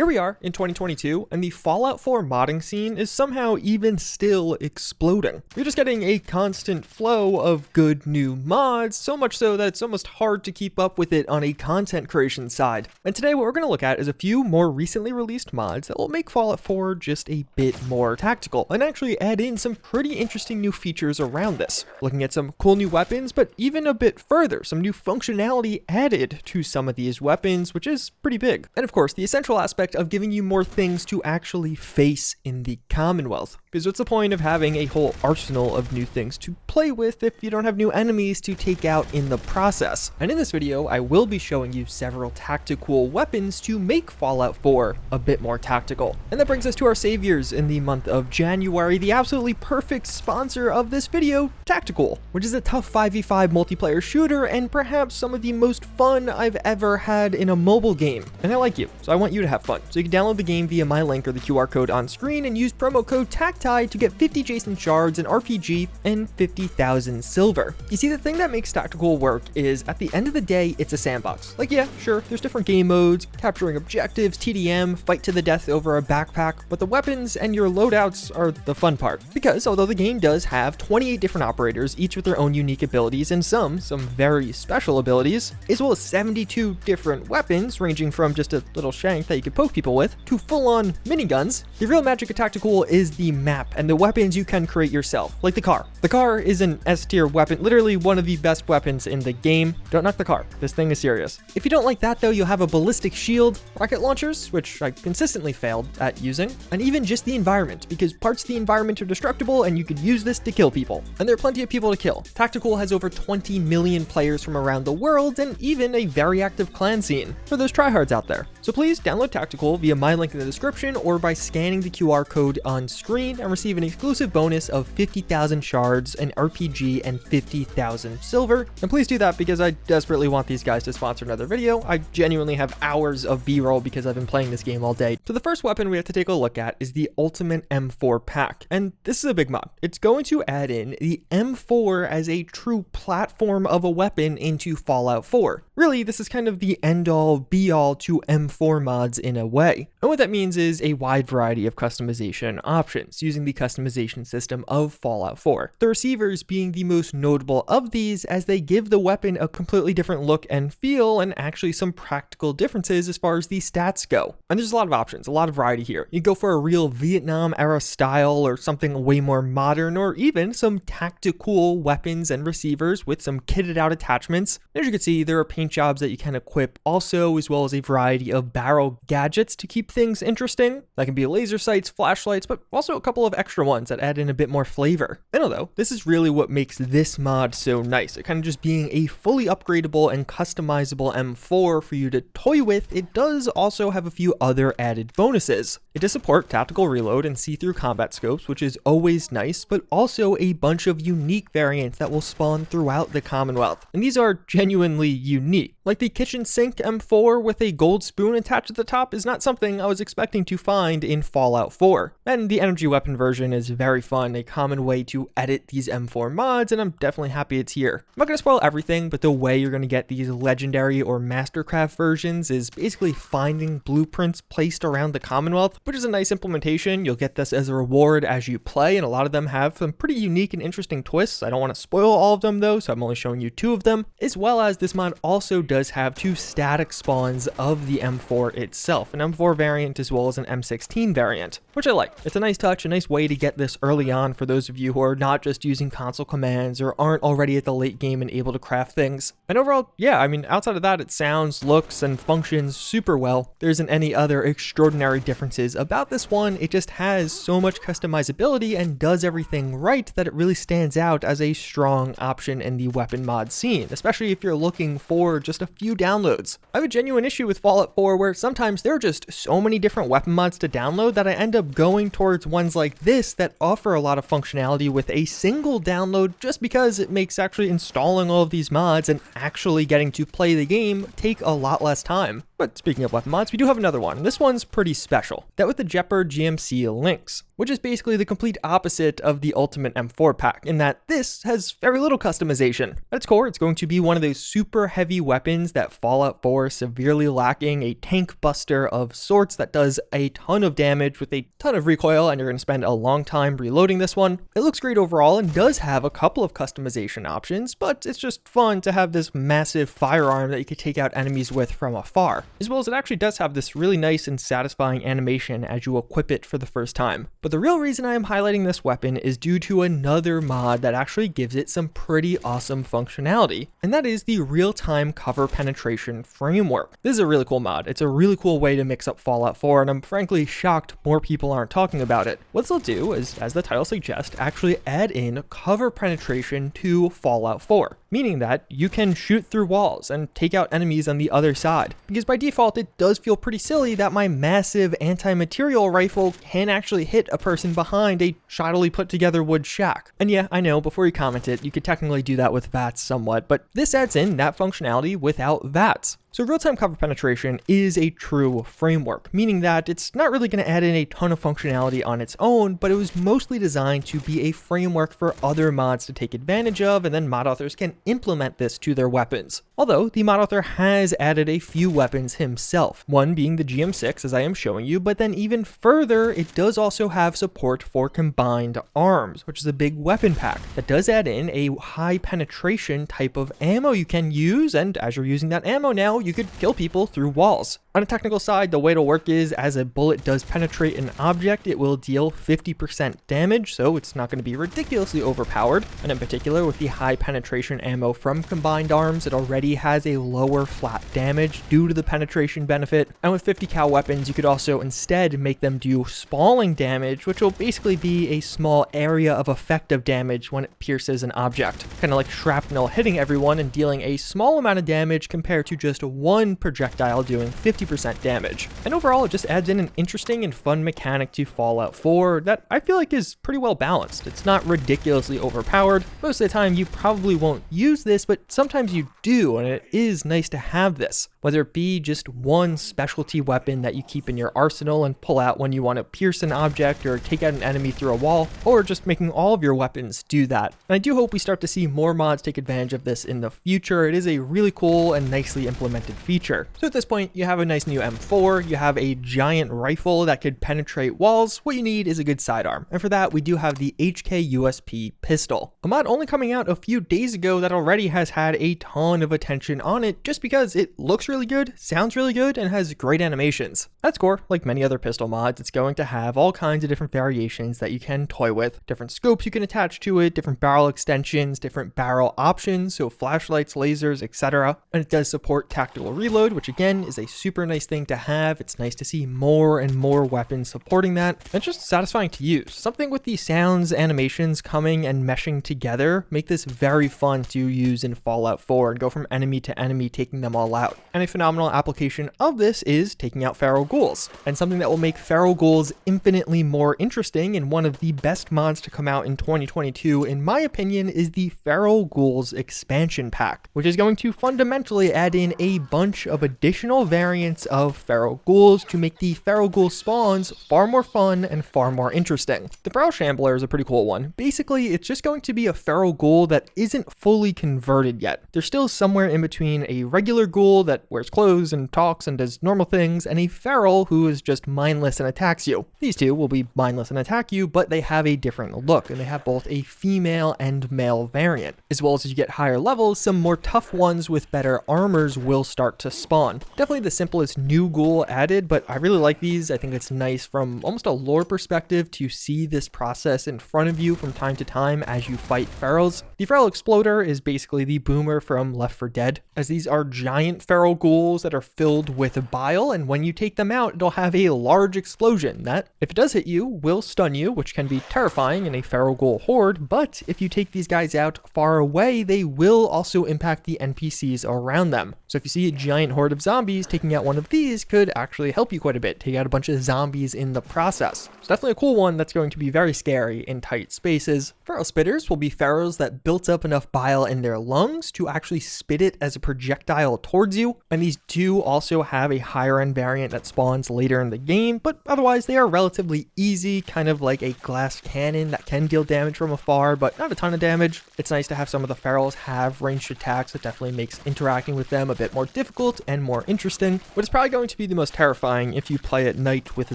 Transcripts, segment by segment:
Here we are in 2022, and the Fallout 4 modding scene is somehow even still exploding. You're just getting a constant flow of good new mods, so much so that it's almost hard to keep up with it on a content creation side. And today what we're going to look at is a few more recently released mods that will make Fallout 4 just a bit more tactical, and actually add in some pretty interesting new features around this. Looking at some cool new weapons, but even a bit further, some new functionality added to some of these weapons, which is pretty big. And of course, the essential aspect of giving you more things to actually face in the Commonwealth. Because what's the point of having a whole arsenal of new things to play with if you don't have new enemies to take out in the process? And in this video, I will be showing you several tactical weapons to make Fallout 4 a bit more tactical. And that brings us to our saviors in the month of January, the absolutely perfect sponsor of this video, Tactical, which is a tough 5v5 multiplayer shooter and perhaps some of the most fun I've ever had in a mobile game. And I like you, so I want you to have fun. So you can download the game via my link or the QR code on screen and use promo code TACTIE to get 50 Jason shards, an RPG, and 50,000 silver. You see, the thing that makes Tactical work is at the end of the day, it's a sandbox. Like, yeah, sure, there's different game modes, capturing objectives, TDM, fight to the death over a backpack, but the weapons and your loadouts are the fun part. Because although the game does have 28 different operators, each with their own unique abilities and some very special abilities, as well as 72 different weapons ranging from just a little shank that you could poke people with to full-on miniguns, the real magic of Tactical is the map and the weapons you can create yourself, like the car. The car is an S-tier weapon, literally one of the best weapons in the game. Don't knock the car, this thing is serious. If you don't like that though, you'll have a ballistic shield, rocket launchers, which I consistently failed at using, and even just the environment, because parts of the environment are destructible and you could use this to kill people. And there are plenty of people to kill. Tactical has over 20 million players from around the world and even a very active clan scene for those tryhards out there. So please download Tactical via my link in the description or by scanning the QR code on screen and receive an exclusive bonus of 50,000 shards, an RPG, and 50,000 silver. And please do that because I desperately want these guys to sponsor another video. I genuinely have hours of B-roll because I've been playing this game all day. So the first weapon we have to take a look at is the Ultimate M4 pack. And this is a big mod. It's going to add in the M4 as a true platform of a weapon into Fallout 4. Really, this is kind of the end-all, be-all to M4 mods in a way. And what that means is a wide variety of customization options using the customization system of Fallout 4. The receivers being the most notable of these, as they give the weapon a completely different look and feel, and actually some practical differences as far as the stats go. And there's a lot of options, a lot of variety here. You go for a real Vietnam era style or something way more modern, or even some tactical weapons and receivers with some kitted out attachments. As you can see, there are paint jobs that you can equip also, as well as a variety of barrel gadgets to keep things interesting. That can be laser sights, flashlights, but also a couple of extra ones that add in a bit more flavor. And although this is really what makes this mod so nice, it kind of just being a fully upgradable and customizable M4 for you to toy with, it does also have a few other added bonuses. It does support tactical reload and see-through combat scopes, which is always nice, but also a bunch of unique variants that will spawn throughout the Commonwealth. And these are genuinely unique. Like the kitchen sink M4 with a gold spoon attached at the top is not something I was expecting to find in Fallout 4. And the energy weapon version is very fun, a common way to edit these M4 mods, and I'm definitely happy it's here. I'm not going to spoil everything, but the way you're going to get these legendary or mastercraft versions is basically finding blueprints placed around the Commonwealth, which is a nice implementation. You'll get this as a reward as you play, and a lot of them have some pretty unique and interesting twists. I don't want to spoil all of them though, so I'm only showing you 2 of them, as well as this mod also does have 2 static spawns of the M4 itself, an M4 variant as well as an M16 variant, which I like. It's a nice touch, a nice way to get this early on for those of you who are not just using console commands or aren't already at the late game and able to craft things. And overall, yeah, I mean, outside of that, it sounds, looks, and functions super well. There isn't any other extraordinary differences about this one. It just has so much customizability and does everything right that it really stands out as a strong option in the weapon mod scene, especially if you're looking for just a few downloads. I have a genuine issue with Fallout 4 where sometimes there are just so many different weapon mods to download that I end up going towards ones like this that offer a lot of functionality with a single download, just because it makes actually installing all of these mods and actually getting to play the game take a lot less time. But speaking of weapon mods, we do have another one. This one's pretty special. That with the Gepard GMC Lynx, which is basically the complete opposite of the Ultimate M4 pack, in that this has very little customization. At its core, it's going to be one of those super heavy weapons that Fallout 4 severely lacking, a tank buster of sorts that does a ton of damage with a ton of recoil, and you're going to spend a long time reloading this one. It looks great overall and does have a couple of customization options, but it's just fun to have this massive firearm that you could take out enemies with from afar. As well as it actually does have this really nice and satisfying animation as you equip it for the first time. But the real reason I am highlighting this weapon is due to another mod that actually gives it some pretty awesome functionality, and that is the real-time cover penetration framework. This is a really cool mod. It's a really cool way to mix up Fallout 4, and I'm frankly shocked more people aren't talking about it. What this will do is, as the title suggests, actually add in cover penetration to Fallout 4, meaning that you can shoot through walls and take out enemies on the other side. Because by default, it does feel pretty silly that my massive anti-material rifle can actually hit a person behind a shoddily put together wood shack. And yeah, I know, before you comment it, you could technically do that with VATS somewhat, but this adds in that functionality without VATS. So real-time cover penetration is a true framework, meaning that it's not really going to add in a ton of functionality on its own, but it was mostly designed to be a framework for other mods to take advantage of, and then mod authors can implement this to their weapons. Although the mod author has added a few weapons himself, one being the GM6 as I am showing you, but then even further, it does also have support for combined arms, which is a big weapon pack that does add in a high penetration type of ammo you can use, and as you're using that ammo now, you could kill people through walls. On a technical side, the way it'll work is as a bullet does penetrate an object, it will deal 50% damage, so it's not going to be ridiculously overpowered. And in particular, with the high penetration ammo from combined arms, it already has a lower flat damage due to the penetration benefit. And with 50 cal weapons, you could also instead make them do spalling damage, which will basically be a small area of effective damage when it pierces an object. Kind of like shrapnel hitting everyone and dealing a small amount of damage compared to just one projectile doing 50% damage. And overall, it just adds in an interesting and fun mechanic to Fallout 4 that I feel like is pretty well balanced. It's not ridiculously overpowered. Most of the time, you probably won't use this, but sometimes you do, and it is nice to have this. Whether it be just one specialty weapon that you keep in your arsenal and pull out when you want to pierce an object or take out an enemy through a wall, or just making all of your weapons do that. And I do hope we start to see more mods take advantage of this in the future. It is a really cool and nicely implemented feature. So at this point, you have a nice new M4, you have a giant rifle that could penetrate walls. What you need is a good sidearm, and for that we do have the HKUSP Pistol, a mod only coming out a few days ago that already has had a ton of attention on it just because it looks really good, sounds really good, and has great animations. At its core, like many other pistol mods, it's going to have all kinds of different variations that you can toy with, different scopes you can attach to it, different barrel extensions, different barrel options, so flashlights, lasers, etc. And it does support tactical reload, which again is a super nice thing to have. It's nice to see more and more weapons supporting that. And it's just satisfying to use. Something with the sounds, animations coming and meshing together make this very fun to use in Fallout 4 and go from enemy to enemy, taking them all out. And a phenomenal application of this is taking out feral ghouls, and something that will make feral ghouls infinitely more interesting, and one of the best mods to come out in 2022 in my opinion is the Feral Ghouls expansion pack, which is going to fundamentally add in a bunch of additional variants of feral ghouls to make the feral ghoul spawns far more fun and far more interesting. The Feral Shambler is a pretty cool one. Basically, it's just going to be a feral ghoul that isn't fully converted yet. They're still somewhere in between a regular ghoul that wears clothes and talks and does normal things, and a feral who is just mindless and attacks you. These two will be mindless and attack you, but they have a different look, and they have both a female and male variant. As well as you get higher levels, some more tough ones with better armors will start to spawn. Definitely the simplest new ghoul added, but I really like these. I think it's nice from almost a lore perspective to see this process in front of you from time to time as you fight ferals. The Feral Exploder is basically the Boomer from Left 4 Dead, as these are giant feral ghouls that are filled with bile, and when you take them out, it'll have a large explosion that, if it does hit you, will stun you, which can be terrifying in a feral ghoul horde, but if you take these guys out far away, they will also impact the NPCs around them. So if you see a giant horde of zombies, taking out one of these could actually help you quite a bit, take out a bunch of zombies in the process. It's definitely a cool one that's going to be very scary in tight spaces. Feral Spitters will be ferals that built up enough bile in their lungs to actually spit it as a projectile towards you. And these do also have a higher end variant that spawns later in the game, but otherwise they are relatively easy, kind of like a glass cannon that can deal damage from afar, but not a ton of damage. It's nice to have some of the ferals have ranged attacks. That definitely makes interacting with them a bit more difficult and more interesting. What is probably going to be the most terrifying if you play at night with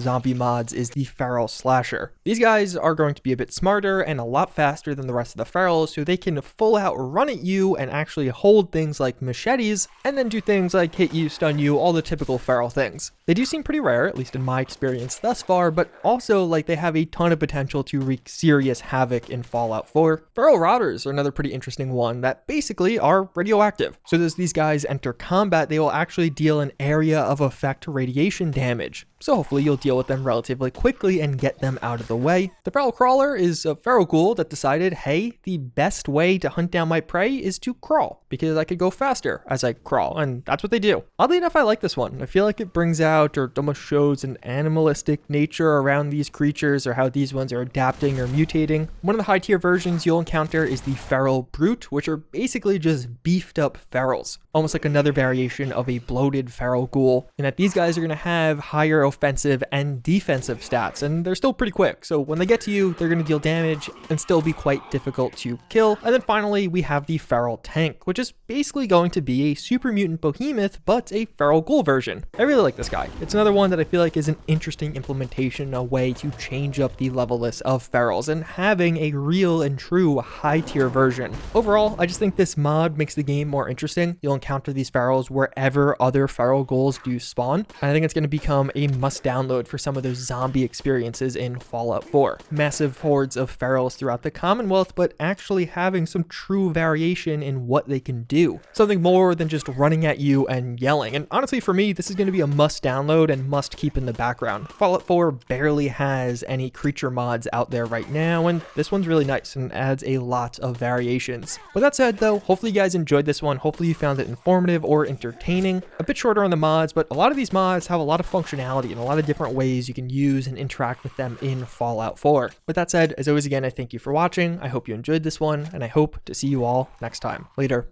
zombie mods is the feral slasher. These guys are going to be a bit smarter and a lot faster than the rest of the ferals, so they can full out run at you and actually hold things like machetes, and then do things like hit you, stun you, all the typical feral things. They do seem pretty rare, at least in my experience thus far, but also like they have a ton of potential to wreak serious havoc in Fallout 4. Feral rotters are another pretty interesting one that basically are radioactive. So as these guys enter combat, they will actually deal an area of effect radiation damage. So hopefully you'll deal with them relatively quickly and get them out of the way. The feral crawler is a feral ghoul that decided, hey, the best way to hunt down my prey is to crawl, because I could go faster as I crawl, and that's what they do. Oddly enough, I like this one. I feel like it brings out or almost shows an animalistic nature around these creatures, or how these ones are adapting or mutating. One of the high tier versions you'll encounter is the feral brute, which are basically just beefed up ferals, almost like another variation of a bloated feral ghoul, and that these guys are going to have higher offensive and defensive stats, and they're still pretty quick, so when they get to you, they're going to deal damage and still be quite difficult to kill. And then finally, we have the feral tank, which is basically going to be a super mutant behemoth, but a feral ghoul version. I really like this guy. It's another one that I feel like is an interesting implementation, a way to change up the level list of ferals and having a real and true high tier version. Overall, I just think this mod makes the game more interesting. You'll encounter these ferals wherever other feral ghouls do spawn, and I think it's going to become a must download for some of those zombie experiences in Fallout 4. Massive hordes of ferals throughout the Commonwealth, but actually having some true variation in what they can do. Something more than just running at you and yelling. And honestly, for me, this is going to be a must download and must keep in the background. Fallout 4 barely has any creature mods out there right now, and this one's really nice and adds a lot of variations. With that said though, hopefully you guys enjoyed this one. Hopefully you found it informative or entertaining. A bit shorter on the mods, but a lot of these mods have a lot of functionality and a lot of different ways you can use and interact with them in Fallout 4. With that said, as always, again, I thank you for watching. I hope you enjoyed this one, and I hope to see you all next time. Later.